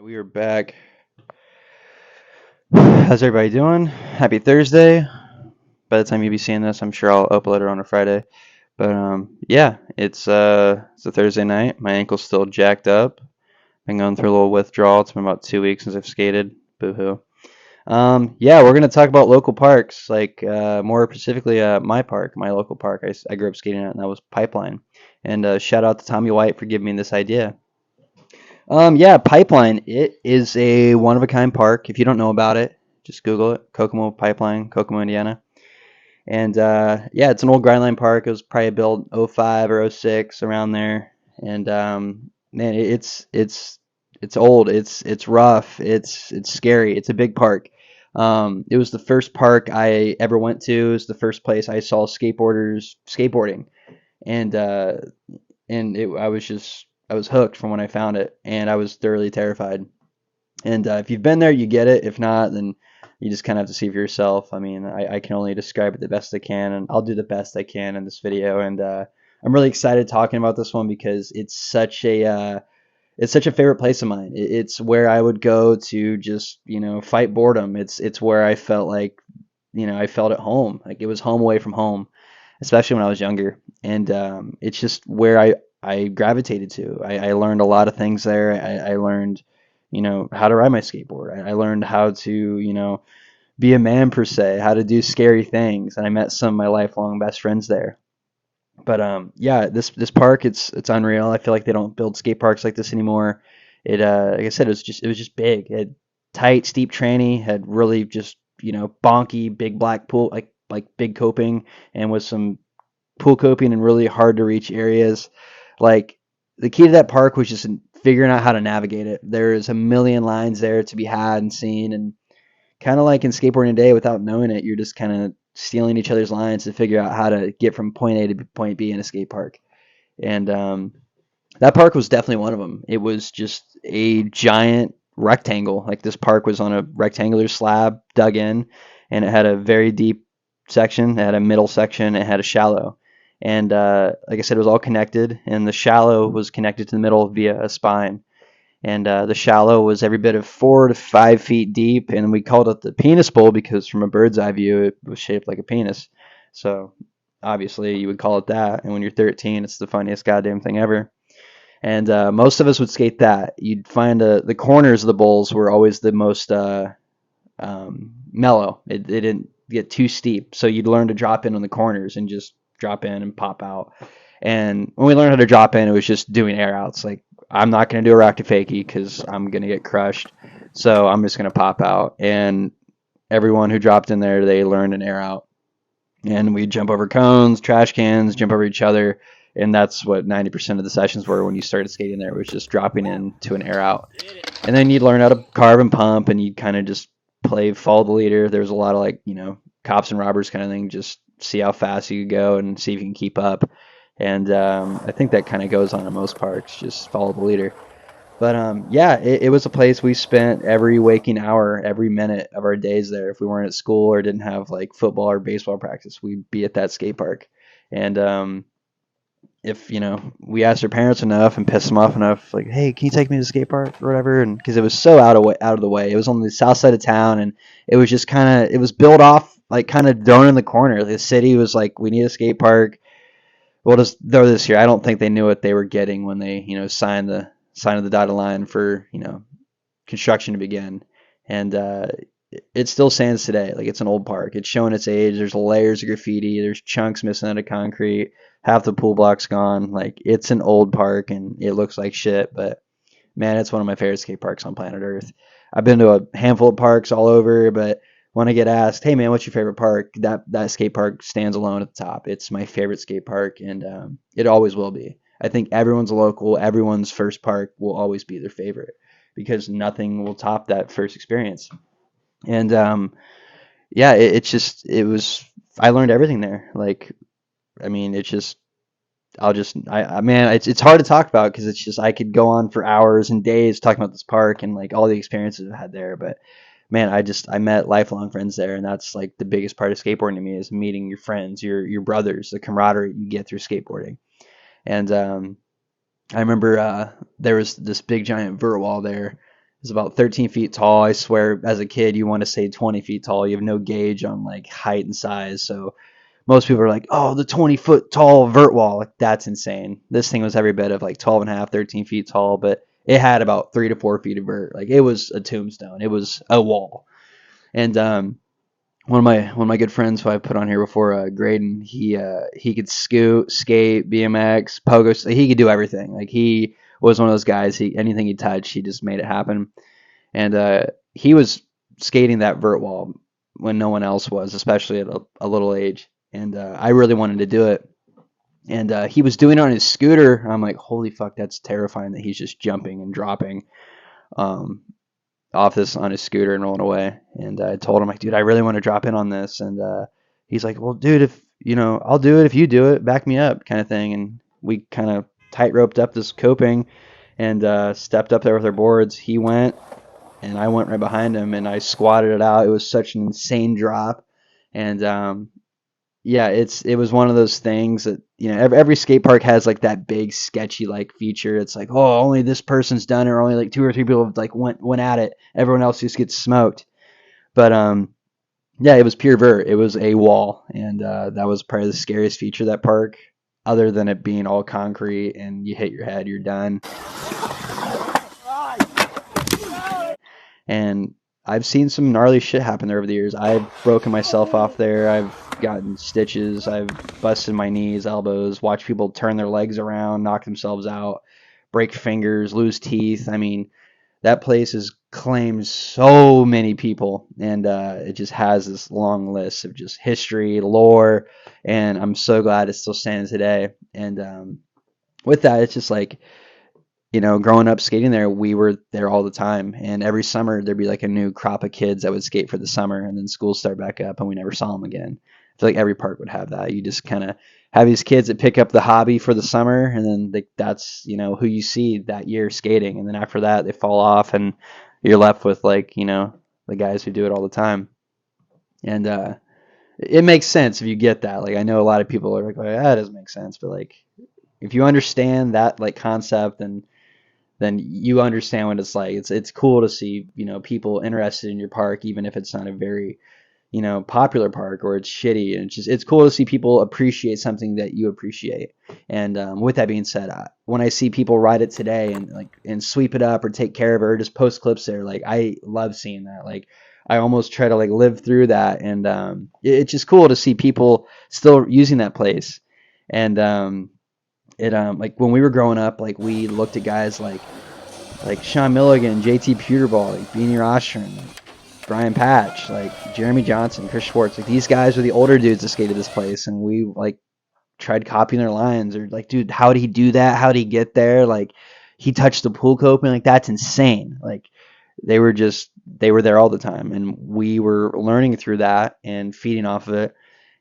We are back. How's everybody doing? Happy Thursday. By the time you be seeing this, I'm sure I'll upload it on a Friday. But yeah, it's a Thursday night. My ankle's still jacked up. Been going through a little withdrawal. It's been about 2 weeks since I've skated. Boo hoo. Yeah, we're gonna talk about local parks, like more specifically, my park, my local park. I grew up skating at, and that was Pipeline. And shout out to Tommy White for giving me this idea. Yeah, Pipeline. It is a one of a kind park. If you don't know about it, just Google it. Kokomo Pipeline, Kokomo, Indiana. And yeah, it's an old grindline park. It was probably built '05 or '06 around there. And man, it's old. It's rough. It's scary. It's a big park. It was the first park I ever went to. It was the first place I saw skateboarders skateboarding. And I was hooked from when I found it, and I was thoroughly terrified. And if you've been there, you get it. If not, then you just kind of have to see for yourself. I mean, I can only describe it the best I can, and I'll do the best I can in this video. And I'm really excited talking about this one because it's such a favorite place of mine. It's where I would go to just fight boredom. It's where I felt like I felt at home. Like it was home away from home, especially when I was younger. And it's just where I gravitated to. I learned a lot of things there. I learned, how to ride my skateboard. I learned how to, be a man per se, how to do scary things. And I met some of my lifelong best friends there. But yeah, this park, it's unreal. I feel like they don't build skate parks like this anymore. Like I said, it was just big. It had tight, steep tranny, had really just bonky big black pool, like big coping, and with some pool coping in really hard to reach areas. Like the key to that park was just in figuring out how to navigate it. There's a million lines there to be had and seen, and kind of like in skateboarding today, without knowing it, you're just kind of stealing each other's lines to figure out how to get from point A to point B in a skate park. And that park was definitely one of them. It was just a giant rectangle. Like this park was on a rectangular slab dug in, and it had a very deep section, it had a middle section, it had a shallow. And like I said, it was all connected, and the shallow was connected to the middle via a spine. And the shallow was every bit of 4 to 5 feet deep, and we called it the penis bowl because from a bird's eye view, it was shaped like a penis. So obviously, you would call it that. And when you're 13, it's the funniest goddamn thing ever. And most of us would skate that. You'd find the corners of the bowls were always the most mellow. It didn't get too steep, so you'd learn to drop in on the corners and just drop in and pop out. And when we learned how to drop in, it was just doing air outs. Like I'm not going to do a rock to fakie because I'm going to get crushed. So I'm just going to pop out. And everyone who dropped in there, they learned an air out. And we'd jump over cones, trash cans, jump over each other. And that's what 90% of the sessions were when you started skating there, was just dropping into an air out. And then you'd learn how to carve and pump, and you'd kind of just play follow the leader. There was a lot of like, cops and robbers kind of thing, just see how fast you could go and see if you can keep up. And I think that kind of goes on in most parks, just follow the leader. But yeah, it was a place we spent every waking hour, every minute of our days there. If we weren't at school or didn't have like football or baseball practice, we'd be at that skate park. And if we asked our parents enough and pissed them off enough, like, hey, can you take me to the skate park or whatever? And because it was so out of the way, it was on the south side of town, and it was just it was built off like kind of thrown in the corner. The city was like, we need a skate park. We'll just throw this here. I don't think they knew what they were getting when they signed the dotted line for construction to begin. And it still stands today. Like it's an old park. It's showing its age. There's layers of graffiti. There's chunks missing out of concrete. Half the pool block's gone. Like it's an old park and it looks like shit. But man, it's one of my favorite skate parks on planet Earth. I've been to a handful of parks all over, but when I get asked, hey man, what's your favorite park? That skate park stands alone at the top. It's my favorite skate park, and it always will be. I think everyone's local, everyone's first park will always be their favorite because nothing will top that first experience. And yeah, it was. I learned everything there. Like, I mean, it's just. Man, it's hard to talk about because it's just I could go on for hours and days talking about this park and like all the experiences I had there. But man, I met lifelong friends there, and that's like the biggest part of skateboarding to me is meeting your friends, your brothers, the camaraderie you get through skateboarding. And I remember there was this big giant vert wall there, It's about 13 feet tall. I swear, as a kid, you want to say 20 feet tall. You have no gauge on like height and size. So most people are like, oh, the 20-foot tall vert wall. Like, that's insane. This thing was every bit of like 12 and a half, 13 feet tall, but it had about 3 to 4 feet of vert. Like, it was a tombstone. It was a wall. And one of my good friends who I put on here before, Graydon, he could scoot, skate, BMX, pogo. He could do everything. Like, he was one of those guys. Anything he touched, he just made it happen. And he was skating that vert wall when no one else was, especially at a little age. And I really wanted to do it. And he was doing it on his scooter. I'm like, holy fuck, that's terrifying that he's just jumping and dropping um, off this on his scooter and rolling away. And I told him, like, dude, I really want to drop in on this. And he's like, well, dude, if I'll do it if you do it, back me up, kind of thing. And we kind of tight roped up this coping and stepped up there with our boards. He went, and I went right behind him, and I squatted it out. It was such an insane drop, and yeah, it was one of those things that every skate park has like that big sketchy like feature. It's like, oh, only this person's done it, or only like two or three people have like went at it. Everyone else just gets smoked. But yeah, it was pure vert. It was a wall, and that was probably the scariest feature of that park. Other than it being all concrete and you hit your head, you're done. And I've seen some gnarly shit happen there over the years. I've broken myself off there. I've gotten stitches. I've busted my knees, elbows, watched people turn their legs around, knock themselves out, break fingers, lose teeth. I mean, that place has claimed so many people, and it just has this long list of just history, lore, and I'm so glad it's still standing today. And with that, it's just like, growing up skating there, we were there all the time. And every summer there'd be like a new crop of kids that would skate for the summer, and then schools start back up and we never saw them again. I feel like every park would have that. You just kind of have these kids that pick up the hobby for the summer, and then that's, who you see that year skating. And then after that, they fall off and you're left with like, the guys who do it all the time. And it makes sense if you get that. Like, I know a lot of people are like, well, that doesn't make sense. But like, if you understand that like concept, and then you understand what it's like. It's cool to see, people interested in your park, even if it's not a very, popular park or it's shitty. And it's cool to see people appreciate something that you appreciate. And with that being said, when I see people ride it today and sweep it up or take care of it or just post clips there, like, I love seeing that. Like, I almost try to like live through that. And it's just cool to see people still using that place. And it like when we were growing up, like, we looked at guys like Sean Milligan, JT Peterball, like Beanie Rostron, like Brian Patch, like Jeremy Johnson, Chris Schwartz. Like, these guys were the older dudes that skated this place, and we like tried copying their lines, or like, dude, how did he do that? How did he get there? Like, he touched the pool coping, like, that's insane. Like, they were there all the time, and we were learning through that and feeding off of it.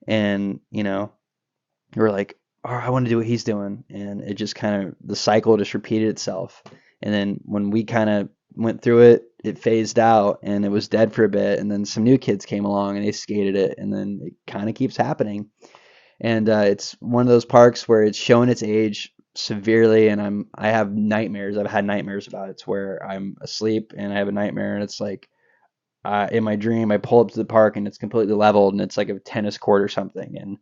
And we're like, oh, I want to do what he's doing. And it just kind of, the cycle just repeated itself. And then when we kind of went through it, it phased out and it was dead for a bit. And then some new kids came along and they skated it. And then it kind of keeps happening. And it's one of those parks where it's showing its age severely. And I have nightmares. I've had nightmares about it. It's where I'm asleep and I have a nightmare. And it's like, in my dream, I pull up to the park and it's completely leveled and it's like a tennis court or something. And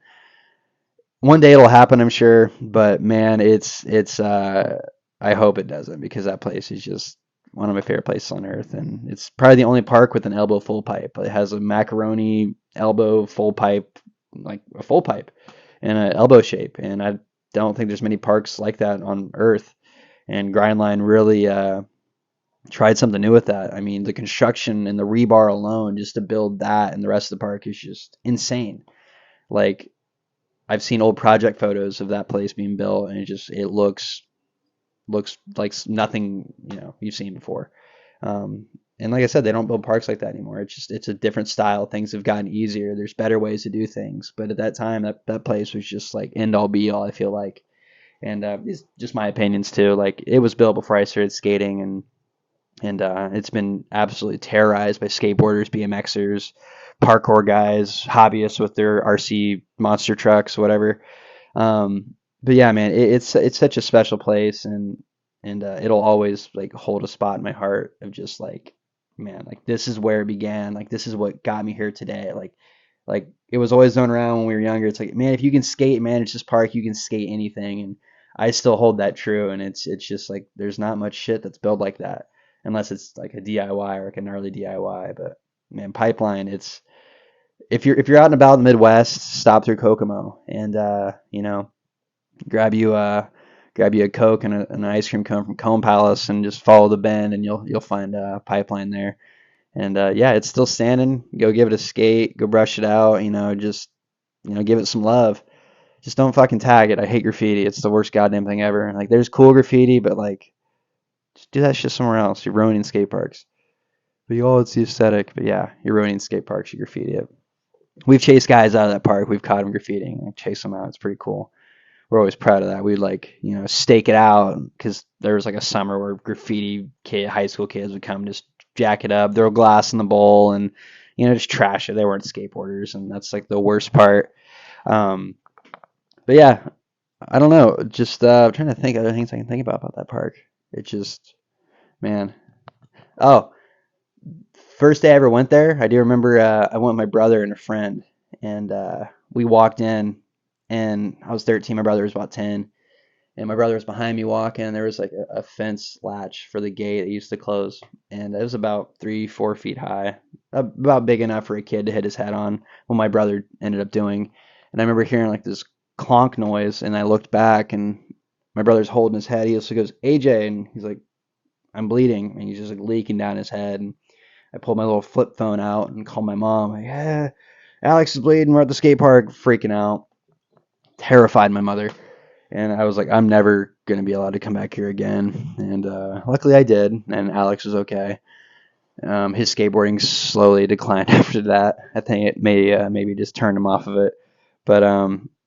one day it'll happen, I'm sure, but man, it's I hope it doesn't, because that place is just one of my favorite places on earth, and it's probably the only park with an elbow full pipe. It has a macaroni elbow full pipe, like a full pipe, and an elbow shape, and I don't think there's many parks like that on earth. And Grindline really tried something new with that. I mean, the construction and the rebar alone, just to build that and the rest of the park, is just insane. Like, I've seen old project photos of that place being built, and it looks like nothing you've seen before. And like I said, they don't build parks like that anymore. It's a different style. Things have gotten easier. There's better ways to do things. But at that time, that place was just like end all be all, I feel like. And it's just my opinions too. Like, it was built before I started skating, and it's been absolutely terrorized by skateboarders, BMXers, parkour guys, hobbyists with their RC monster trucks, whatever. But yeah, man, it's such a special place, and and it'll always like hold a spot in my heart of just like, man, like this is where it began. Like this is what got me here today. Like it was always known around when we were younger. It's like, man, if you can skate, manage this park, you can skate anything, and I still hold that true. And it's just like there's not much shit that's built like that unless it's like a DIY or like a gnarly DIY. But man, Pipeline, it's if you're out and about in the Midwest, stop through Kokomo and grab you a Coke and an ice cream cone from Cone Palace and just follow the bend and you'll find Pipeline there. And yeah, it's still standing. Go give it a skate. Go brush it out. Just give it some love. Just don't fucking tag it. I hate graffiti. It's the worst goddamn thing ever. Like, there's cool graffiti, but like, just do that shit somewhere else. You're ruining skate parks. But it's the aesthetic. But yeah, you're ruining skate parks. You graffiti it. We've chased guys out of that park. We've caught them graffitiing. Like, chase them out. It's pretty cool. We're always proud of that. We'd like, stake it out because there was like a summer where high school kids would come just jack it up, throw glass in the bowl, and just trash it. They weren't skateboarders, and that's like the worst part. Um, but yeah, I don't know. Just I'm trying to think other things I can think about that park. It just, man. Oh, first day I ever went there, I do remember I went with my brother and a friend, and we walked in, and I was 13, my brother was about 10, and my brother was behind me walking, and there was like a fence latch for the gate that used to close, and it was about 3, 4 feet high, about big enough for a kid to hit his head on, what my brother ended up doing. And I remember hearing like this clonk noise, and I looked back, and my brother's holding his head. He also goes, AJ, and he's like, I'm bleeding, and he's just like leaking down his head. And I pulled my little flip phone out and called my mom. Like, yeah, Alex is bleeding. We're at the skate park, freaking out. Terrified my mother. And I was like, I'm never going to be allowed to come back here again. And luckily I did. And Alex was okay. His skateboarding slowly declined after that. I think it maybe just turned him off of it. But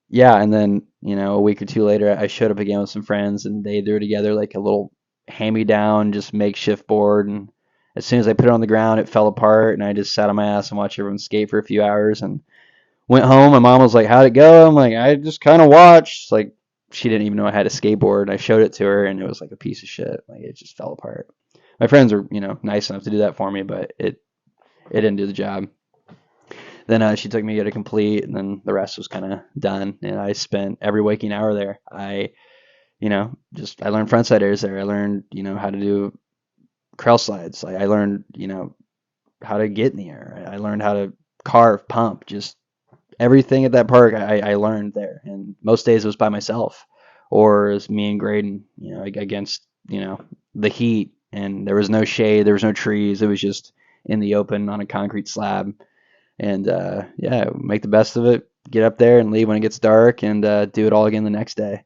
yeah, and then a week or two later, I showed up again with some friends, and they threw together like a little hand-me-down, just makeshift board. And as soon as I put it on the ground, it fell apart, and I just sat on my ass and watched everyone skate for a few hours. And went home. My mom was like, "How'd it go?" I'm like, "I just kind of watched." It's like she didn't even know I had a skateboard. And I showed it to her, and it was like a piece of shit. Like it just fell apart. My friends were, nice enough to do that for me, but it didn't do the job. Then she took me to get a complete, and then the rest was kind of done. And I spent every waking hour there. I learned frontside airs there. I learned, how to do crawl slides. Like I learned, how to get in the air. I learned how to carve, pump, just everything at that park. I learned there. And most days it was by myself, or it was me and Graydon, against, the heat. And there was no shade, there was no trees. It was just in the open on a concrete slab. And yeah, make the best of it. Get up there and leave when it gets dark, and do it all again the next day.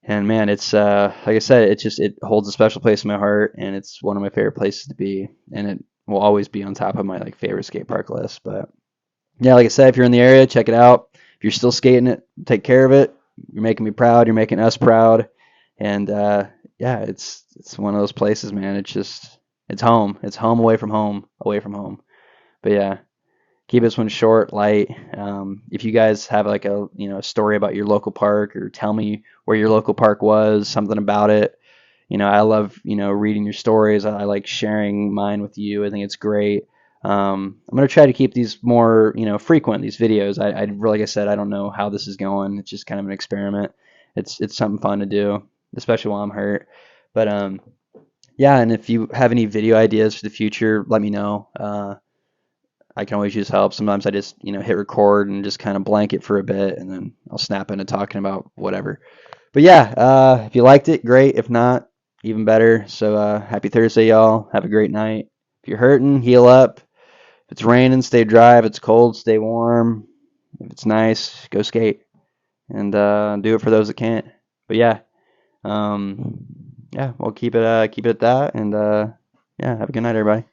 And man, it's like I said, it holds a special place in my heart, and it's one of my favorite places to be, and it will always be on top of my like favorite skate park list. But yeah, like I said, if you're in the area, check it out. If you're still skating it, take care of it. You're making me proud. You're making us proud. And yeah, it's one of those places, man. It's home. It's home away from home, away from home. But yeah, keep this one short, light. If you guys have like a story about your local park, or tell me where your local park was, something about it. I love reading your stories. I like sharing mine with you. I think it's great. I'm gonna try to keep these more frequent, these videos. Like I said, I don't know how this is going. It's just kind of an experiment. It's something fun to do, especially while I'm hurt. But yeah, and if you have any video ideas for the future, let me know. I can always use help. Sometimes I just, hit record and just kind of blank it for a bit, and then I'll snap into talking about whatever. But yeah, if you liked it, great. If not, even better. So happy Thursday, y'all. Have a great night. If you're hurting, heal up. If it's raining, stay dry. If it's cold, stay warm. If it's nice, go skate. And do it for those that can't. But yeah, um, yeah, we'll keep it at that. And yeah, have a good night, everybody.